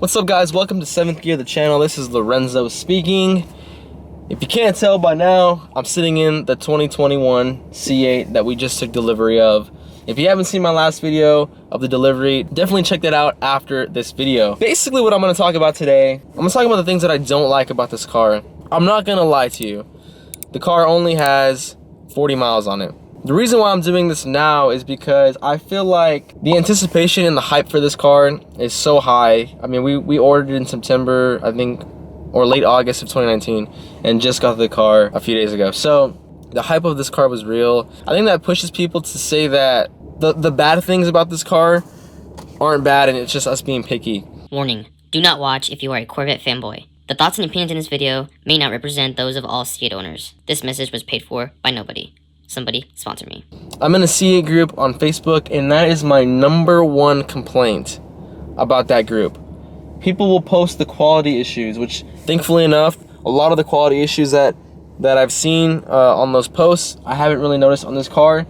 What's up, guys? Welcome to 7th Gear, the channel. This is Lorenzo speaking. If you can't tell by now, I'm sitting in the 2021 C8 that we just took delivery of. If you haven't seen my last video of the delivery, definitely check that out after this video. Basically, what I'm going to talk about today, I'm going to talk about the things that I don't like about this car. I'm not going to lie to you. The car only has 40 miles on it. The reason why I'm doing this now is because I feel like the anticipation and the hype for this car is so high. I mean, we ordered it in September, I think, or late August of 2019, and just got the car a few days ago. So the hype of this car was real. I think that pushes people to say that the bad things about this car aren't bad and it's just us being picky. Warning, do not watch if you are a Corvette fanboy. The thoughts and opinions in this video may not represent those of all C8 owners. This message was paid for by nobody. Somebody sponsor me. I'm in a C8 group on Facebook, and that is my #1 complaint about that group. People will post the quality issues, which thankfully enough, a lot of the quality issues that I've seen on those posts, I haven't really noticed on this car.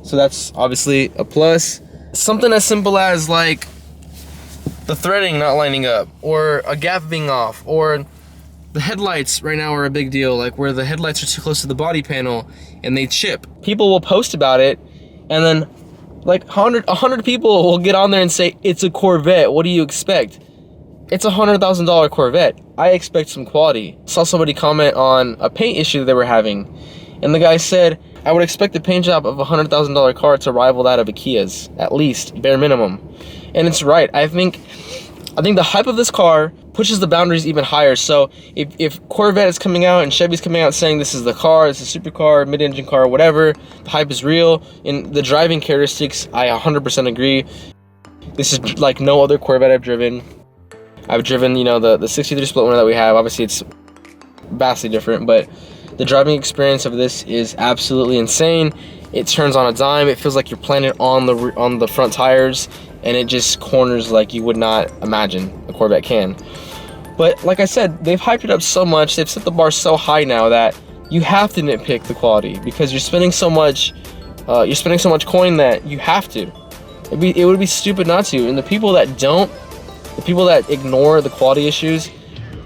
So that's obviously a plus. Something as simple as like the threading not lining up, or a gap being off, or the headlights right now are a big deal, like where the headlights are too close to the body panel and they chip. People will post about it, and then like 100 people will get on there and say, it's a Corvette, what do you expect? It's a $100,000 Corvette. I expect some quality. Saw somebody comment on a paint issue that they were having, and the guy said, I would expect the paint job of a $100,000 car to rival that of a Kia's, at least, bare minimum. And it's right. I think the hype of this car pushes the boundaries even higher. So if Corvette is coming out and Chevy's coming out saying this is the car, this is a supercar, mid-engine car, whatever, the hype is real. In the driving characteristics, I 100% agree. This is like no other Corvette I've driven. I've driven, you know, the 63 split one that we have. Obviously, it's vastly different, but the driving experience of this is absolutely insane. It turns on a dime. It feels like you're planted on the front tires, and it just corners like you would not imagine a Corvette can. But like I said, they've hyped it up so much, they've set the bar so high now that you have to nitpick the quality because you're spending so much coin that you have to. It would be stupid not to. And the people that don't, the people that ignore the quality issues,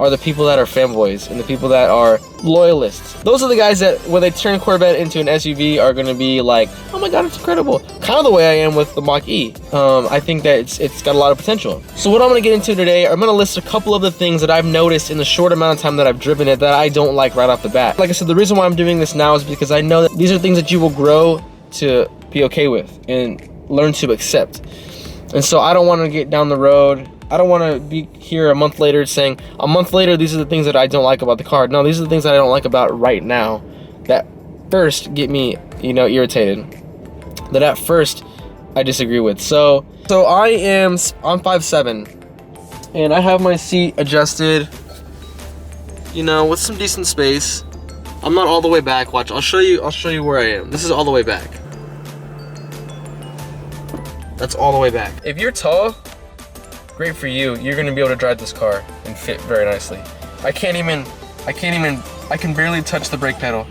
are the people that are fanboys and the people that are loyalists. Those are the guys that, when they turn Corvette into an SUV, are gonna be like, oh my god, it's incredible. Kind of the way I am with the Mach-E. I think that it's got a lot of potential. So what I'm gonna get into today, I'm gonna list a couple of the things that I've noticed in the short amount of time that I've driven it that I don't like right off the bat. Like I said, the reason why I'm doing this now is because I know that these are things that you will grow to be okay with and learn to accept. And so I don't wanna get down the road, I don't want to be here a month later saying, a month later, these are the things that I don't like about the car. No, these are the things that I don't like about it right now that first get me, you know, irritated. That at first I disagree with. So I'm 5'7", and I have my seat adjusted, you know, with some decent space. I'm not all the way back. Watch, I'll show you where I am. This is all the way back. That's all the way back. If you're tall, great for you. You're gonna be able to drive this car and fit very nicely. I can barely touch the brake pedal.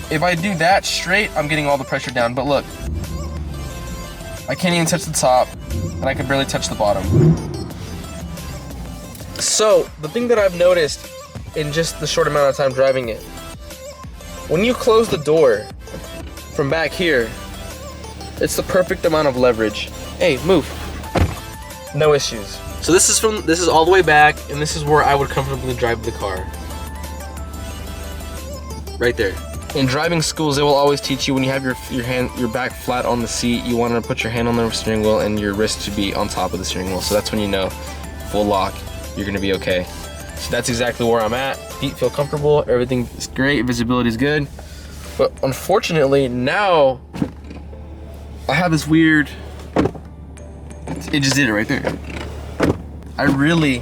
If I do that straight, I'm getting all the pressure down. But look, I can't even touch the top, and I can barely touch the bottom. So the thing that I've noticed in just the short amount of time driving it, when you close the door from back here, it's the perfect amount of leverage. Hey, move. No issues. So this is all the way back, and this is where I would comfortably drive the car. Right there. In driving schools, they will always teach you when you have your back flat on the seat, you want to put your hand on the steering wheel and your wrist to be on top of the steering wheel. So that's when you know, full lock, you're gonna be okay. So that's exactly where I'm at. Feet feel comfortable, everything is great, visibility is good. But unfortunately, now I have this weird. It just did it right there. I really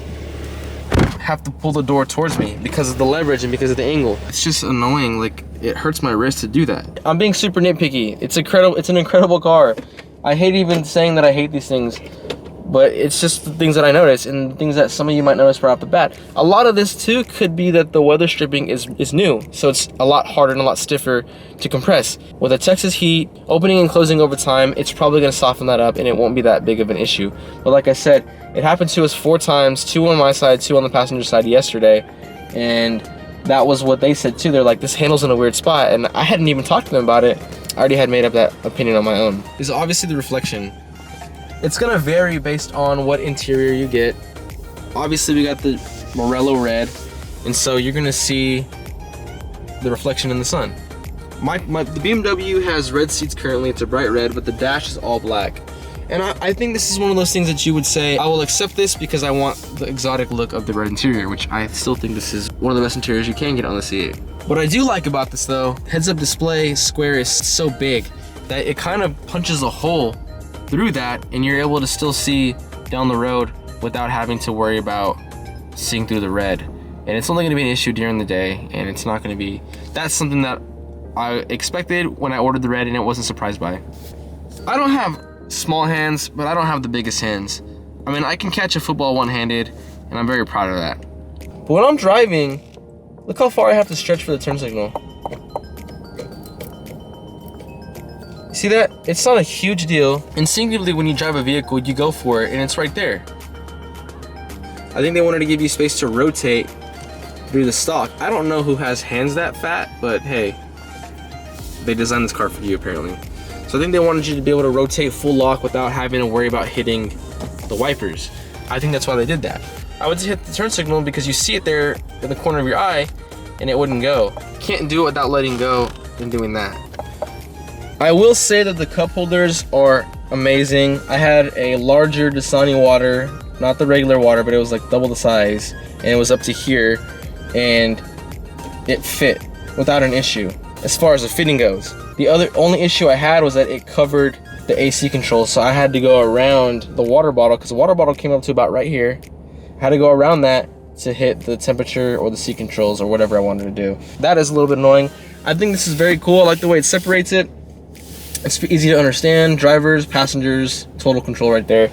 have to pull the door towards me because of the leverage and because of the angle. It's just annoying, like it hurts my wrist to do that. I'm being super nitpicky. It's an incredible car. I hate even saying that I hate these things, But it's just the things that I notice and things that some of you might notice right off the bat. A lot of this too could be that the weather stripping is new, so it's a lot harder and a lot stiffer to compress. With the Texas heat, opening and closing over time, it's probably going to soften that up and it won't be that big of an issue. But like I said, it happened to us 4 times, 2 on my side, 2 on the passenger side yesterday, and that was what they said too. They're like, this handle's in a weird spot, and I hadn't even talked to them about it. I already had made up that opinion on my own. This is obviously the reflection. It's gonna vary based on what interior you get. Obviously we got the Morello red, and so you're gonna see the reflection in the sun. The BMW has red seats currently, it's a bright red, but the dash is all black. And I think this is one of those things that you would say, I will accept this because I want the exotic look of the red interior, which I still think this is one of the best interiors you can get on the C8. What I do like about this though, heads-up display square is so big that it kind of punches a hole through that, and you're able to still see down the road without having to worry about seeing through the red. And it's only gonna be an issue during the day, and it's not gonna be, that's something that I expected when I ordered the red and it wasn't surprised by. I don't have small hands, but I don't have the biggest hands. I mean, I can catch a football one-handed, and I'm very proud of that. But when I'm driving, look how far I have to stretch for the turn signal. See that? It's not a huge deal. Instinctively, when you drive a vehicle, you go for it, and it's right there. I think they wanted to give you space to rotate through the stock. I don't know who has hands that fat, but hey, they designed this car for you apparently. So I think they wanted you to be able to rotate full lock without having to worry about hitting the wipers. I think that's why they did that. I would just hit the turn signal because you see it there in the corner of your eye, and it wouldn't go. Can't do it without letting go and doing that. I will say that the cup holders are amazing. I had a larger Dasani water, not the regular water, but it was like double the size, and it was up to here, and it fit without an issue as far as the fitting goes. The only issue I had was that it covered the AC controls, so I had to go around the water bottle because the water bottle came up to about right here. I had to go around that to hit the temperature or the seat controls or whatever I wanted to do. That is a little bit annoying. I think this is very cool. I like the way it separates it. It's easy to understand. Drivers, passengers, total control right there.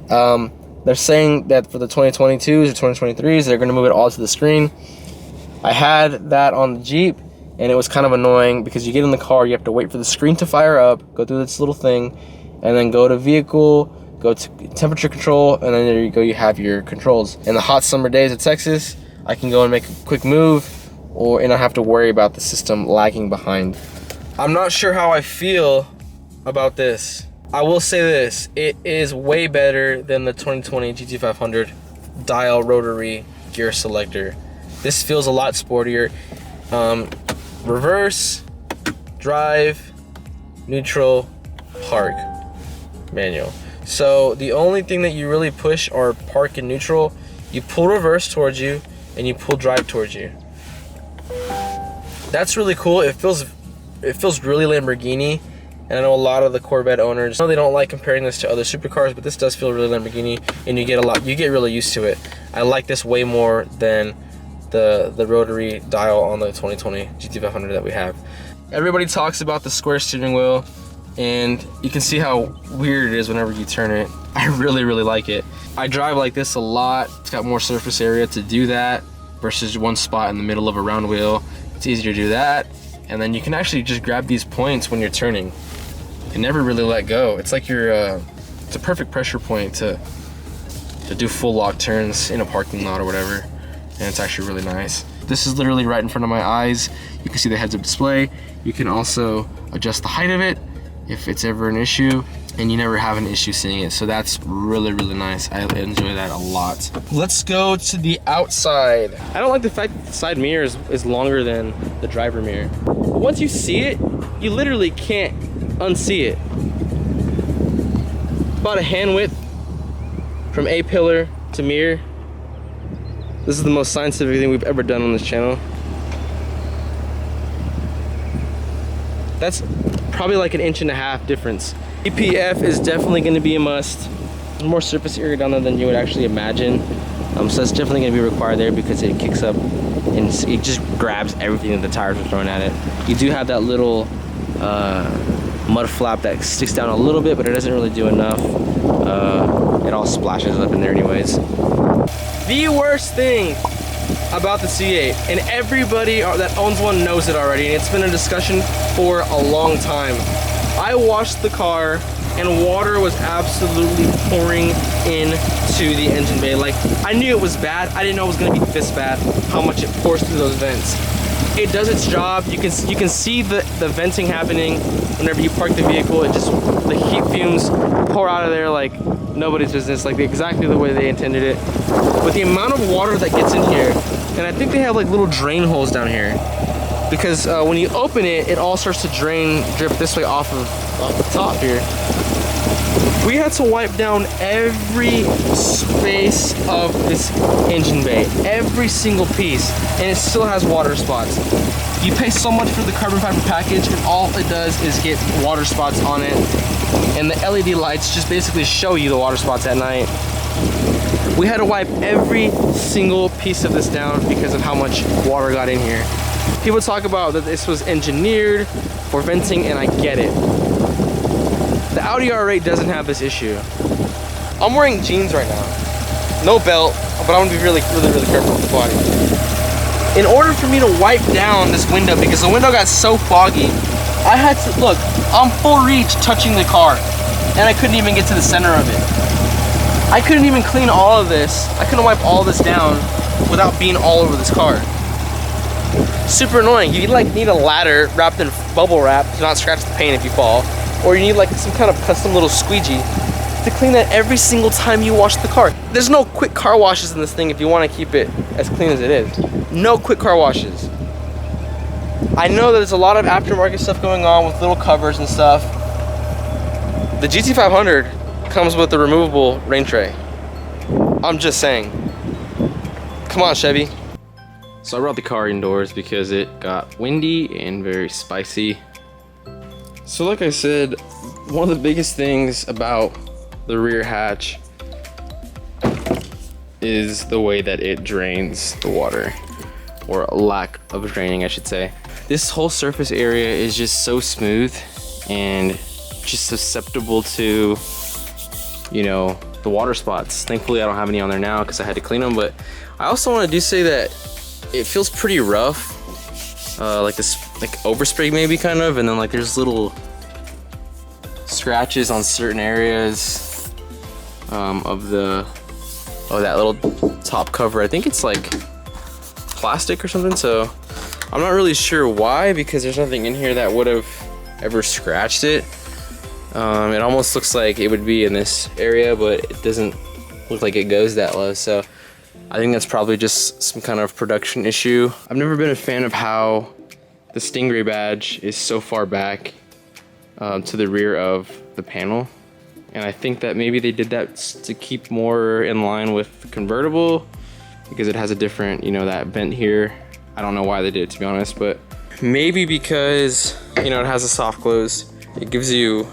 They're saying that for the 2022s or 2023s, they're going to move it all to the screen. I had that on the Jeep, and it was kind of annoying because you get in the car, you have to wait for the screen to fire up, go through this little thing, and then go to vehicle, go to temperature control, and then there you go, you have your controls. In the hot summer days of Texas, I can go and make a quick move, and not have to worry about the system lagging behind. I'm not sure how I feel about this. I will say this, it is way better than the 2020 GT500 dial rotary gear selector. This feels a lot sportier. Reverse, drive, neutral, park, manual. So the only thing that you really push are park and neutral. You pull reverse towards you and you pull drive towards you. That's really cool. It feels really Lamborghini, and I know a lot of the Corvette owners, I know they don't like comparing this to other supercars, but this does feel really Lamborghini, and you get really used to it. I like this way more than the rotary dial on the 2020 GT500 that we have. Everybody talks about the square steering wheel, and you can see how weird it is whenever you turn it. I really like it. I drive like this a lot. It's got more surface area to do that versus one spot in the middle of a round wheel. It's easier to do that. And then you can actually just grab these points when you're turning and never really let go. It's like it's a perfect pressure point to do full lock turns in a parking lot or whatever. And it's actually really nice. This is literally right in front of my eyes. You can see the heads-up display. You can also adjust the height of it if it's ever an issue, and you never have an issue seeing it. So that's really nice. I enjoy that a lot. Let's go to the outside. I don't like the fact that the side mirror is longer than the driver mirror. But once you see it, you literally can't unsee it. About a hand width from A-pillar to mirror. This is the most scientific thing we've ever done on this channel. That's probably like 1.5 inches difference. EPF is definitely going to be a must. There's more surface area down there than you would actually imagine. So that's definitely going to be required there because it kicks up and it just grabs everything that the tires are throwing at it. You do have that little mud flap that sticks down a little bit, but it doesn't really do enough. It all splashes up in there anyways. The worst thing about the C8, and everybody that owns one knows it already, and it's been a discussion for a long time. I washed the car and water was absolutely pouring into the engine bay. Like, I knew it was bad. I didn't know it was gonna be this bad, how much it pours through those vents. It does its job. You can see the venting happening whenever you park the vehicle. It just, the heat fumes pour out of there like nobody's business, like exactly the way they intended it. But the amount of water that gets in here, and I think they have like little drain holes down here, because when you open it, it all starts to drip this way off the top here. We had to wipe down every space of this engine bay, every single piece, and it still has water spots. You pay so much for the carbon fiber package, and all it does is get water spots on it, and the LED lights just basically show you the water spots at night. We had to wipe every single piece of this down because of how much water got in here. People talk about that this was engineered for venting, and I get it. The Audi R8 doesn't have this issue. I'm wearing jeans right now. No belt, but I'm gonna be really careful with the body. In order for me to wipe down this window, because the window got so foggy, I had to, look, I'm full reach touching the car, and I couldn't even get to the center of it. I couldn't even clean all of this. I couldn't wipe all this down without being all over this car. Super annoying. You like need a ladder wrapped in bubble wrap to not scratch the paint if you fall. Or you need like some kind of custom little squeegee to clean that every single time you wash the car. There's no quick car washes in this thing if you want to keep it as clean as it is. No quick car washes. I know that there's a lot of aftermarket stuff going on with little covers and stuff. The GT500 comes with a removable rain tray. I'm just saying. Come on, Chevy. So I brought the car indoors because it got windy and very spicy. So like I said, one of the biggest things about the rear hatch is the way that it drains the water, or lack of draining, I should say. This whole surface area is just so smooth and just susceptible to, you know, the water spots. Thankfully I don't have any on there now because I had to clean them, but I also want to say that it feels pretty rough. Like this, like overspray maybe kind of, and then like there's little scratches on certain areas of that little top cover. I think it's like plastic or something, so I'm not really sure why, because there's nothing in here that would have ever scratched it. It almost looks like it would be in this area, but it doesn't look like it goes that low, so I think that's probably just some kind of production issue. I've never been a fan of how the Stingray badge is so far back to the rear of the panel. And I think that maybe they did that to keep more in line with the convertible, because it has a different, you know, that vent here. I don't know why they did it, to be honest, but maybe because, you know, it has a soft close. It gives you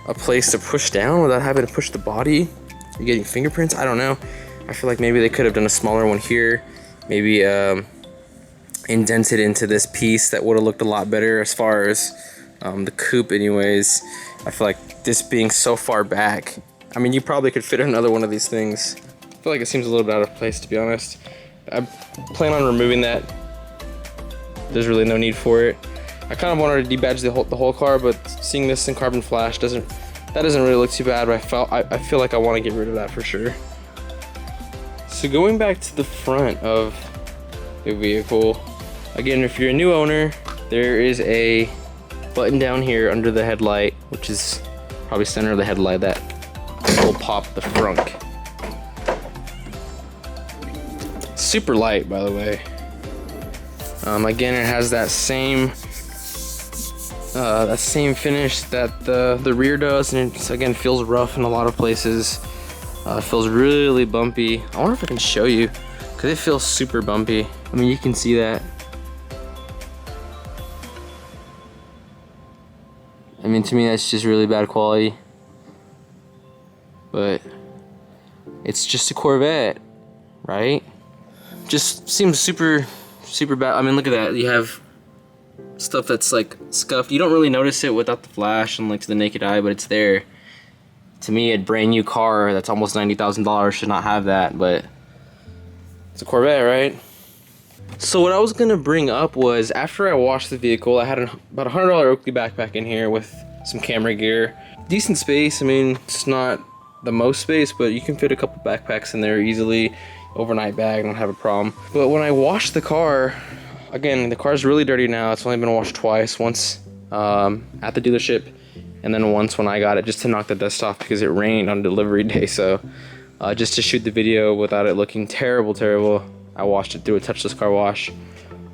a place to push down without having to push the body. You're getting fingerprints, I don't know. I feel like maybe they could have done a smaller one here, maybe indented into this piece. That would have looked a lot better as far as the coupe anyways. I feel like this being so far back, I mean, you probably could fit another one of these things. I feel like it seems a little bit out of place, to be honest. I plan on removing that. There's really no need for it. I kind of wanted to debadge the whole car, but seeing this in carbon flash doesn't really look too bad, but I feel like I want to get rid of that for sure. So going back to the front of the vehicle, again, if you're a new owner, there is a button down here under the headlight, which is probably center of the headlight, that will pop the frunk. Super light, by the way. Again, it has that same finish that the rear does, and it again feels rough in a lot of places. It feels really bumpy. I wonder if I can show you, because it feels super bumpy. I mean, you can see that. I mean, to me, that's just really bad quality. But it's just a Corvette, right? Just seems super bad. I mean, look at that. You have stuff that's like scuffed. You don't really notice it without the flash and like to the naked eye, but it's there. To me, a brand new car that's almost $90,000 should not have that, but it's a Corvette, right? So what I was gonna bring up was, after I washed the vehicle, I had about $100 Oakley backpack in here with some camera gear. Decent space. I mean, it's not the most space, but you can fit a couple backpacks in there easily. Overnight bag, don't have a problem. But when I washed the car, again, the car's really dirty now. It's only been washed twice. Once at the dealership, and then once when I got it, just to knock the dust off because it rained on delivery day. So just to shoot the video without it looking terrible, I washed it through a touchless car wash.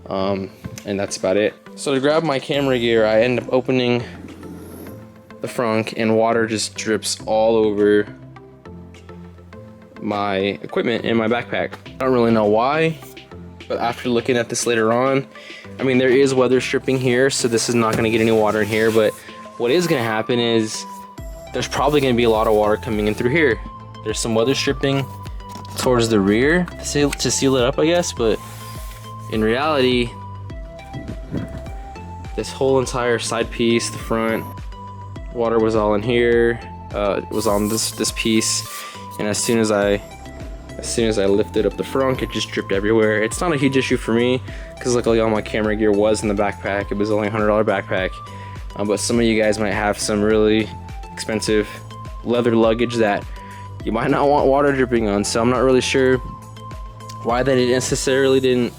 And that's about it. So to grab my camera gear, I end up opening the frunk, and water just drips all over my equipment in my backpack. I don't really know why, but after looking at this later on, I mean, there is weather stripping here, so this is not gonna get any water in here, but what is gonna happen is there's probably gonna be a lot of water coming in through here. There's some weather stripping towards the rear to seal it up, I guess, but in reality, this whole entire side piece, the front, water was all in here. It was on this piece, and as soon as I lifted up the frunk, it just dripped everywhere. It's not a huge issue for me because luckily all my camera gear was in the backpack. It was only a $100 backpack, but some of you guys might have some really expensive leather luggage that you might not want water dripping on. So I'm not really sure why that it necessarily didn't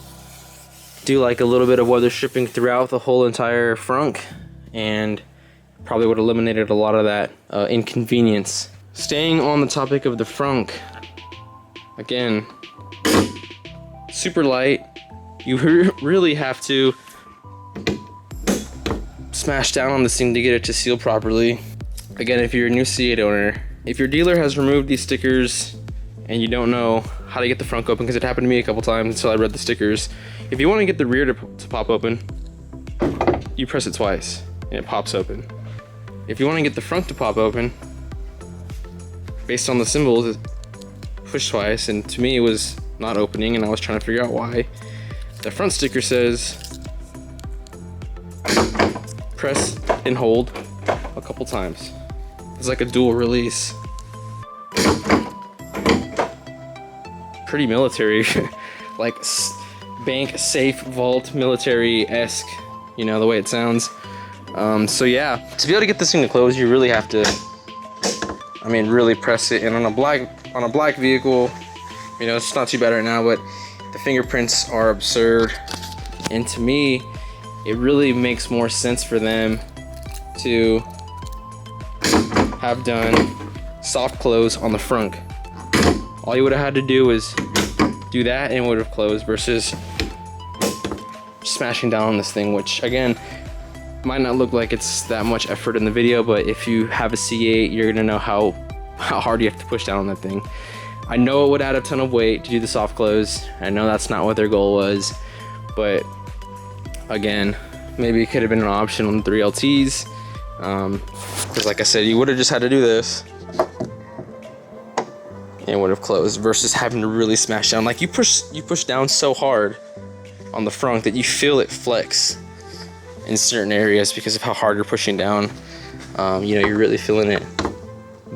do like a little bit of weather stripping throughout the whole entire frunk, and probably would have eliminated a lot of that inconvenience. Staying on the topic of the frunk, again, super light. You really have to smash down on this thing to get it to seal properly. Again, if you're a new C8 owner, if your dealer has removed these stickers and you don't know how to get the frunk open, because it happened to me a couple times until I read the stickers. If you want to get the rear to pop open, you press it twice and it pops open. If you want to get the front to pop open, based on the symbols, push twice, and to me it was not opening, and I was trying to figure out why. The front sticker says press and hold a couple times. It's like a dual release. Pretty military, like bank safe vault military-esque, you know, the way it sounds. So yeah, to be able to get this thing to close, you really have to, I mean, really press it. And on a black vehicle, you know, it's not too bad right now, but the fingerprints are absurd. And to me, it really makes more sense for them to have done soft close on the front. All you would have had to do was do that and it would have closed, versus smashing down on this thing, which again, might not look like it's that much effort in the video, but if you have a C8, you're gonna know how hard you have to push down on that thing. I know it would add a ton of weight to do the soft close. I know that's not what their goal was, but again, maybe it could have been an option on the 3LTs, because like I said, you would have just had to do this and it would have closed, versus having to really smash down. Like you push down so hard on the front that you feel it flex in certain areas because of how hard you're pushing down. You know, you're really feeling it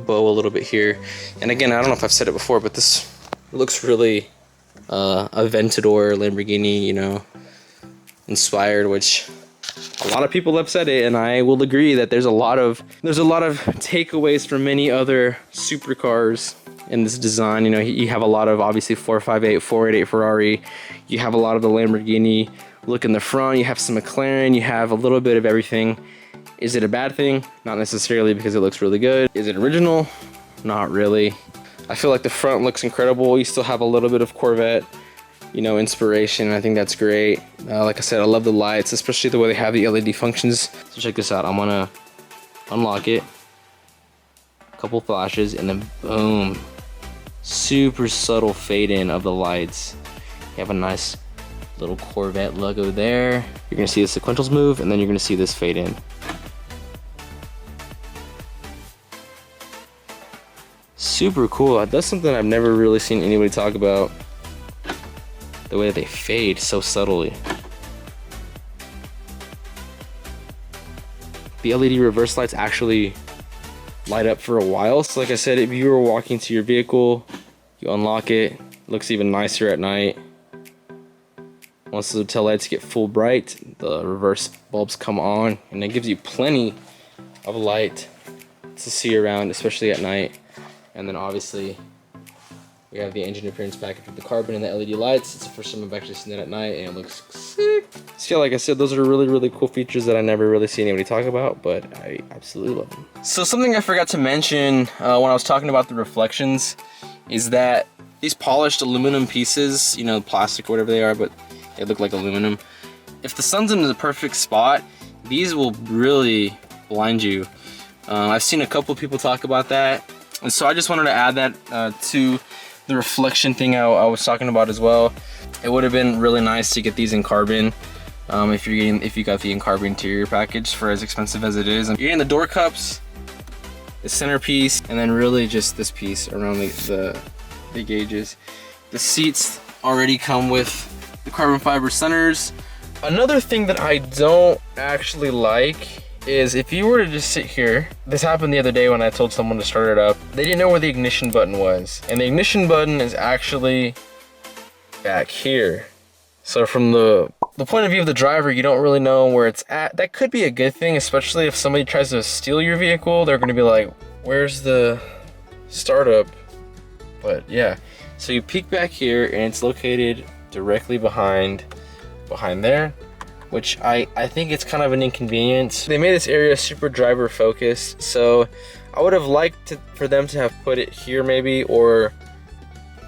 bow a little bit here. And again, I don't know if I've said it before, but this looks really Aventador Lamborghini, you know, inspired, which a lot of people have said it, and I will agree that there's a lot of takeaways from many other supercars in this design. You know, you have a lot of obviously 458, 488 Ferrari. You have a lot of the Lamborghini look in the front. You have some McLaren. You have a little bit of everything. Is it a bad thing? Not necessarily, because it looks really good. Is it original? Not really. I feel like the front looks incredible. You still have a little bit of Corvette, you know, inspiration. I think that's great. Like I said, I love the lights, especially the way they have the LED functions. So check this out. I'm gonna unlock it. A couple flashes, and then boom. Super subtle fade in of the lights. You have a nice little Corvette logo there. You're gonna see the sequentials move, and then you're gonna see this fade in. Super cool. That's something I've never really seen anybody talk about. The way that they fade so subtly. the LED reverse lights actually light up for a while. So like I said, if you were walking to your vehicle, you unlock it, it looks even nicer at night. Once the tail lights get full bright, the reverse bulbs come on, and it gives you plenty of light to see around, especially at night. And then obviously we have the engine appearance package with the carbon and the LED lights. It's the first time I've actually seen that at night, and it looks sick. So yeah, like I said, those are really cool features that I never really see anybody talk about, but I absolutely love them. So something I forgot to mention when I was talking about the reflections is that these polished aluminum pieces, you know, plastic or whatever they are, but they look like aluminum. If the sun's in the perfect spot, these will really blind you. I've seen a couple people talk about that, and so I just wanted to add that to the reflection thing I was talking about as well. It would have been really nice to get these in carbon if you got the in carbon interior package for as expensive as it is. You're getting the door cups, the centerpiece, and then really just this piece around the gauges. The seats already come with the carbon fiber centers. Another thing that I don't actually like is if you were to just sit here, this happened the other day when I told someone to start it up, they didn't know where the ignition button was. And the ignition button is actually back here. So from the point of view of the driver, you don't really know where it's at. That could be a good thing, especially if somebody tries to steal your vehicle. They're gonna be like, where's the startup? But yeah, so you peek back here and it's located directly behind there, which I think it's kind of an inconvenience. They made this area super driver focused, so I would have liked for them to have put it here maybe, or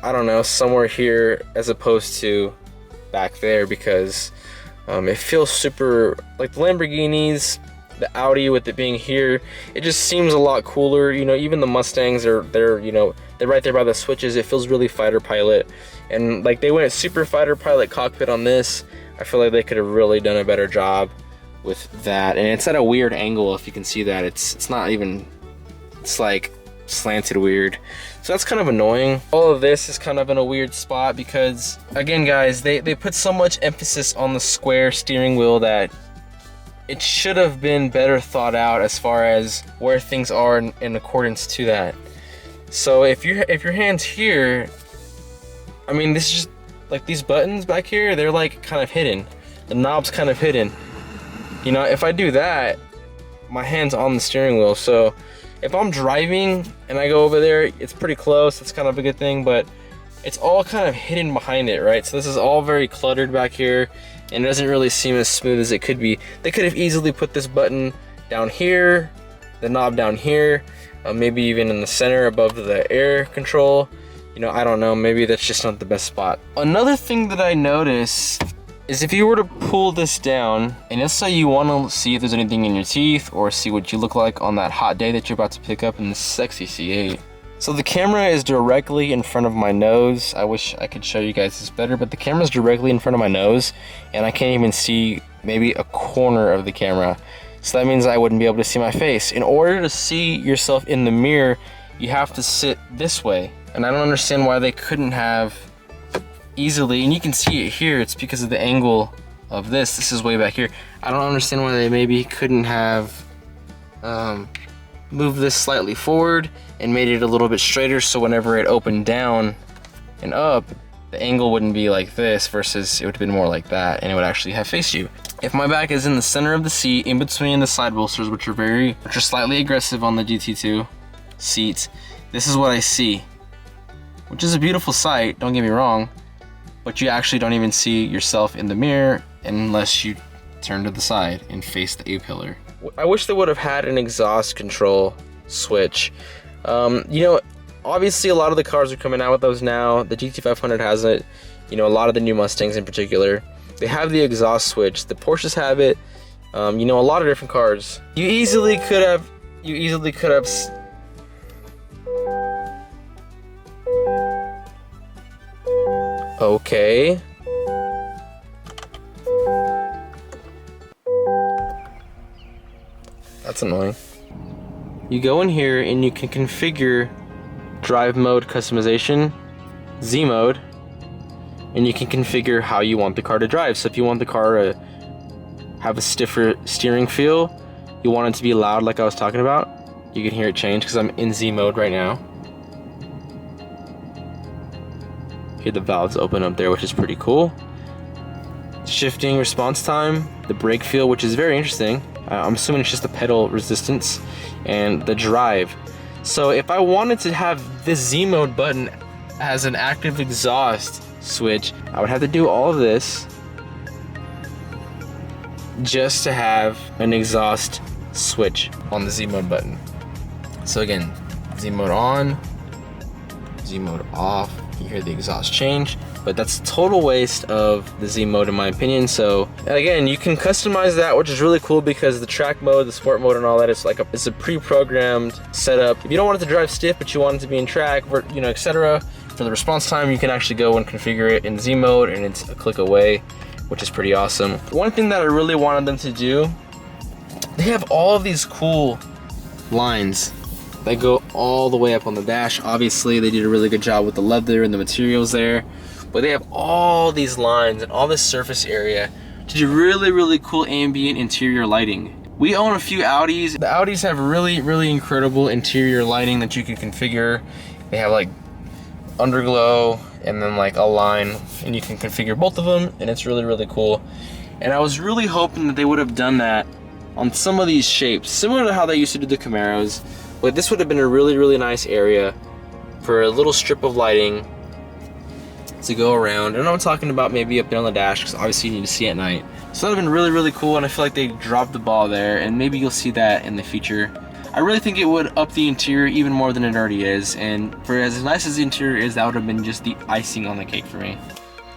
I don't know, somewhere here as opposed to back there, because it feels super like the Lamborghinis, the Audi with it being here, it just seems a lot cooler. You know, even the Mustangs they're you know, they're right there by the switches. It feels really fighter pilot, and like they went super fighter pilot cockpit on this. I feel like they could have really done a better job with that. And it's at a weird angle, if you can see that. It's not even, it's like slanted weird. So that's kind of annoying. All of this is kind of in a weird spot because, again guys, they put so much emphasis on the square steering wheel that it should have been better thought out as far as where things are in accordance to that. So if your hand's here, I mean, this is just, like these buttons back here, they're like kind of hidden. The knob's kind of hidden. You know, if I do that, my hand's on the steering wheel. So if I'm driving and I go over there, it's pretty close. It's kind of a good thing, but it's all kind of hidden behind it, right? So this is all very cluttered back here, and it doesn't really seem as smooth as it could be. They could have easily put this button down here, the knob down here, maybe even in the center above the air control. You know, I don't know, maybe that's just not the best spot. Another thing that I noticed is if you were to pull this down, and let's say you want to see if there's anything in your teeth or see what you look like on that hot day that you're about to pick up in this sexy C8. So the camera is directly in front of my nose. I wish I could show you guys this better, but the camera's directly in front of my nose, and I can't even see maybe a corner of the camera. So that means I wouldn't be able to see my face. In order to see yourself in the mirror, you have to sit this way. And I don't understand why they couldn't have easily, and you can see it here, it's because of the angle of this. This is way back here. I don't understand why they maybe couldn't have moved this slightly forward and made it a little bit straighter, so whenever it opened down and up, the angle wouldn't be like this versus it would have been more like that, and it would actually have faced you. If my back is in the center of the seat, in between the side bolsters, which are slightly aggressive on the GT2 seats, this is what I see. Which is a beautiful sight, don't get me wrong, but you actually don't even see yourself in the mirror unless you turn to the side and face the A-pillar. I wish they would have had an exhaust control switch. You know, obviously a lot of the cars are coming out with those now. The GT500 has it, you know, a lot of the new Mustangs in particular. They have the exhaust switch. The Porsches have it. You know, a lot of different cars. You easily could have okay. That's annoying. You go in here and you can configure drive mode customization, Z mode, and you can configure how you want the car to drive. So if you want the car to have a stiffer steering feel, you want it to be loud like I was talking about, you can hear it change because I'm in Z mode right now. Hear the valves open up there, which is pretty cool. Shifting response time, the brake feel, which is very interesting. I'm assuming it's just the pedal resistance, and the drive. So if I wanted to have this Z mode button as an active exhaust switch, I would have to do all of this just to have an exhaust switch on the Z mode button. So again, Z mode on, Z mode off, you hear the exhaust change, but that's a total waste of the Z mode in my opinion. So again, you can customize that, which is really cool because the track mode, the sport mode and all that is like it's a pre-programmed setup. If you don't want it to drive stiff, but you want it to be in track, you know, etc. For the response time, you can actually go and configure it in Z mode and it's a click away, which is pretty awesome. One thing that I really wanted them to do, they have all of these cool lines that go all the way up on the dash. Obviously, they did a really good job with the leather and the materials there, but they have all these lines and all this surface area to do really, really cool ambient interior lighting. We own a few Audis. The Audis have really, really incredible interior lighting that you can configure. They have like underglow and then like a line, and you can configure both of them, and it's really, really cool. And I was really hoping that they would have done that on some of these shapes, similar to how they used to do the Camaros, but this would have been a really, really nice area for a little strip of lighting to go around. And I'm talking about maybe up there on the dash, because obviously you need to see at night. So that would have been really, really cool, and I feel like they dropped the ball there, and maybe you'll see that in the future. I really think it would up the interior even more than it already is, and for as nice as the interior is, that would have been just the icing on the cake for me.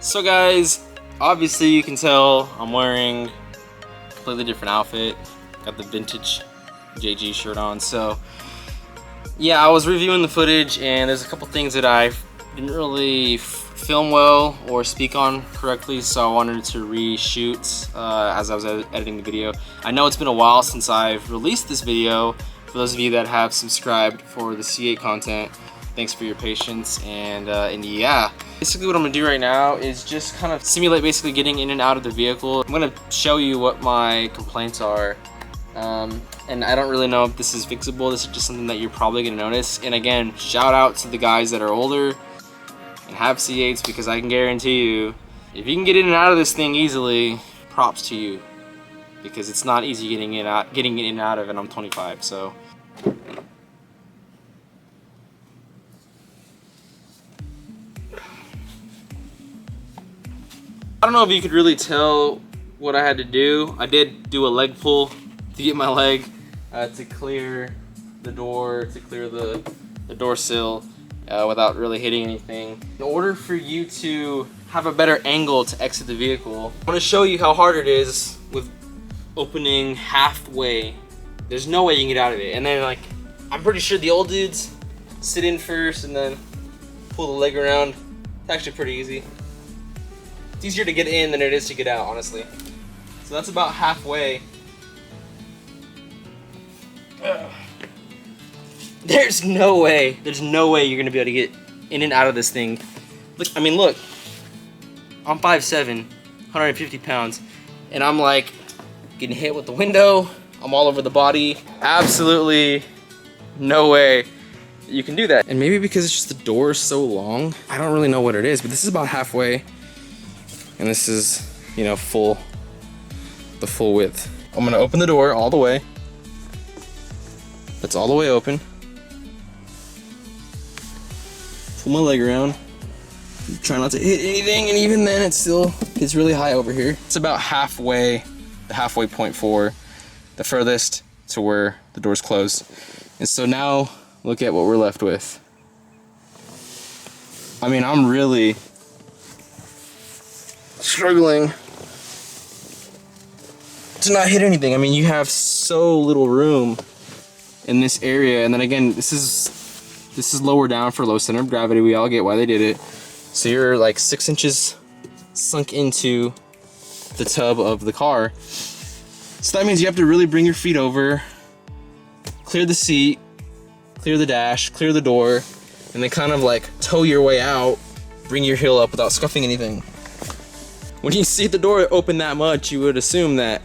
So guys, obviously you can tell I'm wearing a completely different outfit. Got the vintage JG shirt on. So yeah, I was reviewing the footage, and there's a couple things that I didn't really film well or speak on correctly, so I wanted to reshoot as I was editing the video. I know it's been a while since I've released this video. For those of you that have subscribed for the C8 content, thanks for your patience. And yeah, basically what I'm gonna do right now is just kind of simulate basically getting in and out of the vehicle. I'm gonna show you what my complaints are. And I don't really know if this is fixable. This is just something that you're probably gonna notice. And again, shout out to the guys that are older and have C8s, because I can guarantee you, if you can get in and out of this thing easily, props to you, because it's not easy getting in and out of it. I'm 25, so. I don't know if you could really tell what I had to do. I did do a leg pull to get my leg to clear the door, to clear the door sill without really hitting anything. In order for you to have a better angle to exit the vehicle, I want to show you how hard it is with opening halfway. There's no way you can get out of it. And then like, I'm pretty sure the old dudes sit in first and then pull the leg around. It's actually pretty easy. It's easier to get in than it is to get out, honestly. So that's about halfway. There's no way you're gonna be able to get in and out of this thing. Look, I mean, look, I'm 5'7", 150 pounds, and I'm like getting hit with the window. I'm all over the body. Absolutely no way you can do that. And maybe because it's just the door is so long, I don't really know what it is, but this is about halfway, and this is, you know, the full width. I'm gonna open the door all the way. That's all the way open. Pull my leg around. Try not to hit anything, and even then it's really high over here. It's about halfway, the halfway point for the furthest to where the door's closed. And so now look at what we're left with. I mean, I'm really struggling to not hit anything. I mean, you have so little room in this area, and then again, this is lower down for low center of gravity. We all get why they did it. So you're like 6 inches sunk into the tub of the car. So that means you have to really bring your feet over, clear the seat, clear the dash, clear the door, and then kind of like toe your way out, bring your heel up without scuffing anything. When you see the door open that much, you would assume that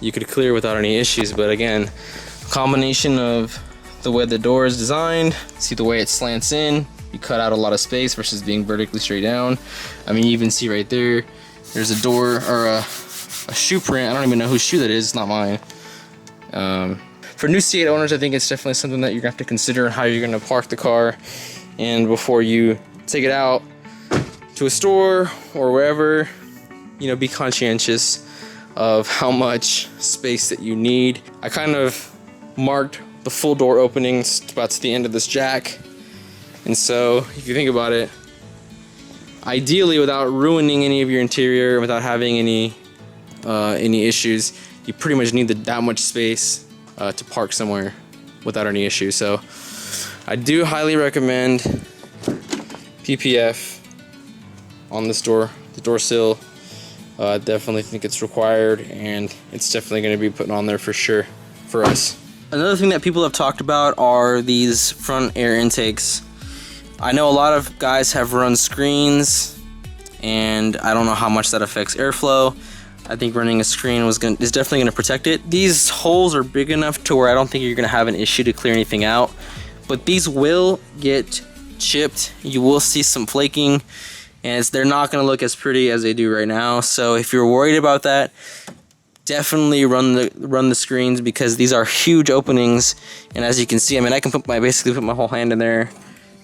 you could clear without any issues. But again, combination of the way the door is designed, see the way it slants in, you cut out a lot of space versus being vertically straight down. I mean, you even see right there, there's a door or a shoe print. I don't even know whose shoe that is, it's not mine. For new C8 owners, I think it's definitely something that you're gonna have to consider how you're gonna park the car, and before you take it out to a store or wherever, you know, be conscientious of how much space that you need. I kind of marked the full door openings about to the end of this jack, and so if you think about it, ideally without ruining any of your interior, without having any issues, you pretty much need that much space to park somewhere without any issues. So I do highly recommend PPF on this door, the door sill. I definitely think it's required, and it's definitely going to be put on there for sure for us. Another thing that people have talked about are these front air intakes. I know a lot of guys have run screens, and I don't know how much that affects airflow. I think running a screen is definitely going to protect it. These holes are big enough to where I don't think you're going to have an issue to clear anything out, but these will get chipped. You will see some flaking, and they're not going to look as pretty as they do right now. So if you're worried about that, definitely run the screens, because these are huge openings. And as you can see, I mean, I can basically put my whole hand in there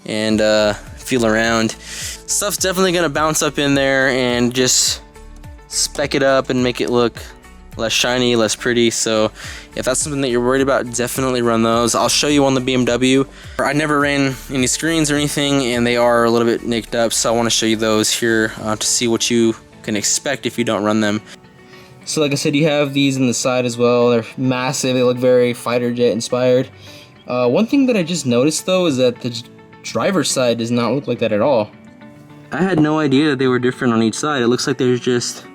and feel around. Stuff's definitely going to bounce up in there and just spec it up and make it look less shiny, less pretty. So if that's something that you're worried about, definitely run those. I'll show you on the BMW. I never ran any screens or anything, and they are a little bit nicked up, so I want to show you those here to see what you can expect if you don't run them. So like I said, you have these in the side as well. They're massive, they look very fighter jet inspired. One thing that I just noticed though is that the driver's side does not look like that at all. I had no idea that they were different on each side. It looks like there's just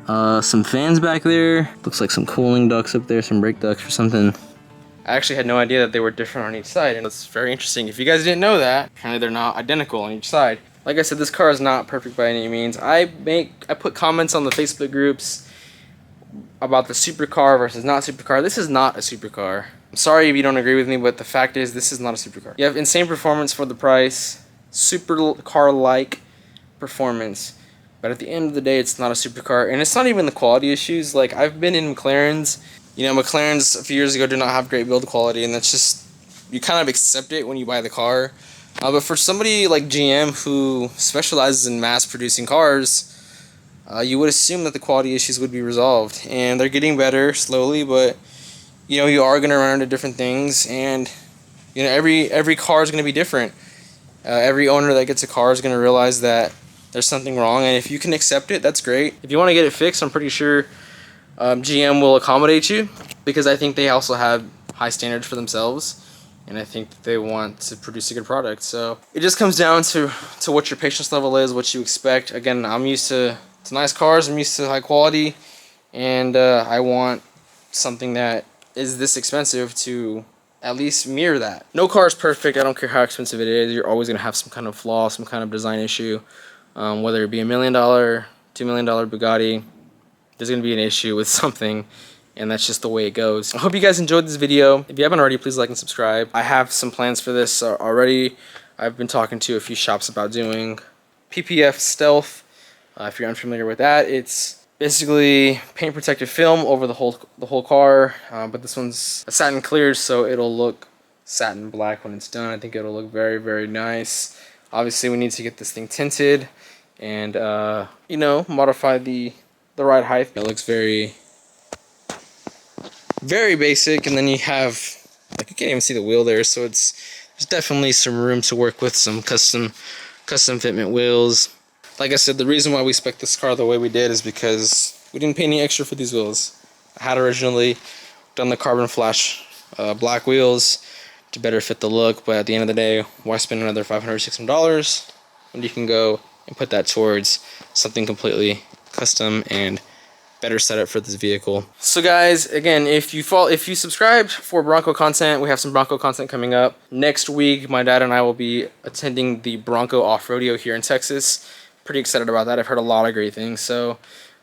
some fans back there. Looks like some cooling ducts up there, some brake ducts or something. I actually had no idea that they were different on each side, and it's very interesting. If you guys didn't know that, apparently they're not identical on each side. Like I said, this car is not perfect by any means. I put comments on the Facebook groups about the supercar versus not supercar. This is not a supercar. I'm sorry if you don't agree with me, but the fact is this is not a supercar. You have insane performance for the price, supercar-like performance. But at the end of the day, it's not a supercar, and it's not even the quality issues. Like, I've been in McLarens. You know, McLarens a few years ago did not have great build quality, and that's just, you kind of accept it when you buy the car. But for somebody like GM who specializes in mass producing cars, you would assume that the quality issues would be resolved, and they're getting better slowly. But you know, you are going to run into different things, and you know, every car is going to be different. Every owner that gets a car is going to realize that there's something wrong, and if you can accept it, that's great. If you want to get it fixed, I'm pretty sure GM will accommodate you, because I think they also have high standards for themselves, and I think that they want to produce a good product. So it just comes down to what your patience level is, what you expect. Again, I'm used to nice cars, I'm used to high quality, and I want something that is this expensive to at least mirror that. No car is perfect. I don't care how expensive it is. You're always going to have some kind of flaw, some kind of design issue. Whether it be $1 million, $2 million Bugatti, there's going to be an issue with something, and that's just the way it goes. I hope you guys enjoyed this video. If you haven't already, please like and subscribe. I have some plans for this already. I've been talking to a few shops about doing PPF Stealth. If you're unfamiliar with that, it's basically paint protected film over the whole car, but this one's a satin clear, so it'll look satin black when it's done. I think it'll look very, very nice. Obviously, we need to get this thing tinted and, you know, modify the ride height. It looks very, very basic. And then you have, like, you can't even see the wheel there, so there's definitely some room to work with, some custom fitment wheels. Like I said, the reason why we spec'd this car the way we did is because we didn't pay any extra for these wheels. I had originally done the carbon flash black wheels to better fit the look, but at the end of the day, why spend another $500, $600 when you can go and put that towards something completely custom and better setup for this vehicle. So guys, again, if you subscribe for Bronco content, we have some Bronco content coming up. Next week, my dad and I will be attending the Bronco Off-Rodeo here in Texas. Pretty excited about that. I've heard a lot of great things, so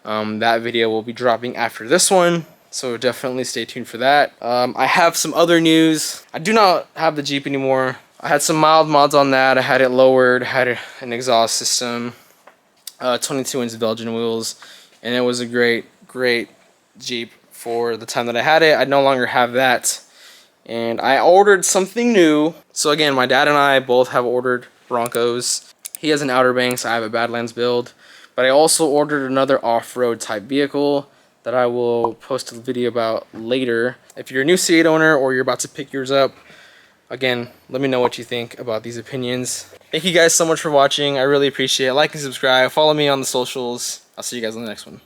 That video will be dropping after this one, so definitely stay tuned for that. I have some other news. I do not have the Jeep anymore. I had some mild mods on that. I had it lowered, had an exhaust system, 22-inch Belgian wheels, and it was a great Jeep for the time that I had it. I no longer have that, and I ordered something new. So again, my dad and I both have ordered Broncos. He has an Outer Banks, I have a Badlands build, but I also ordered another off-road type vehicle that I will post a video about later. If you're a new C8 owner or you're about to pick yours up, again, let me know what you think about these opinions. Thank you guys so much for watching. I really appreciate it. Like and subscribe. Follow me on the socials. I'll see you guys on the next one.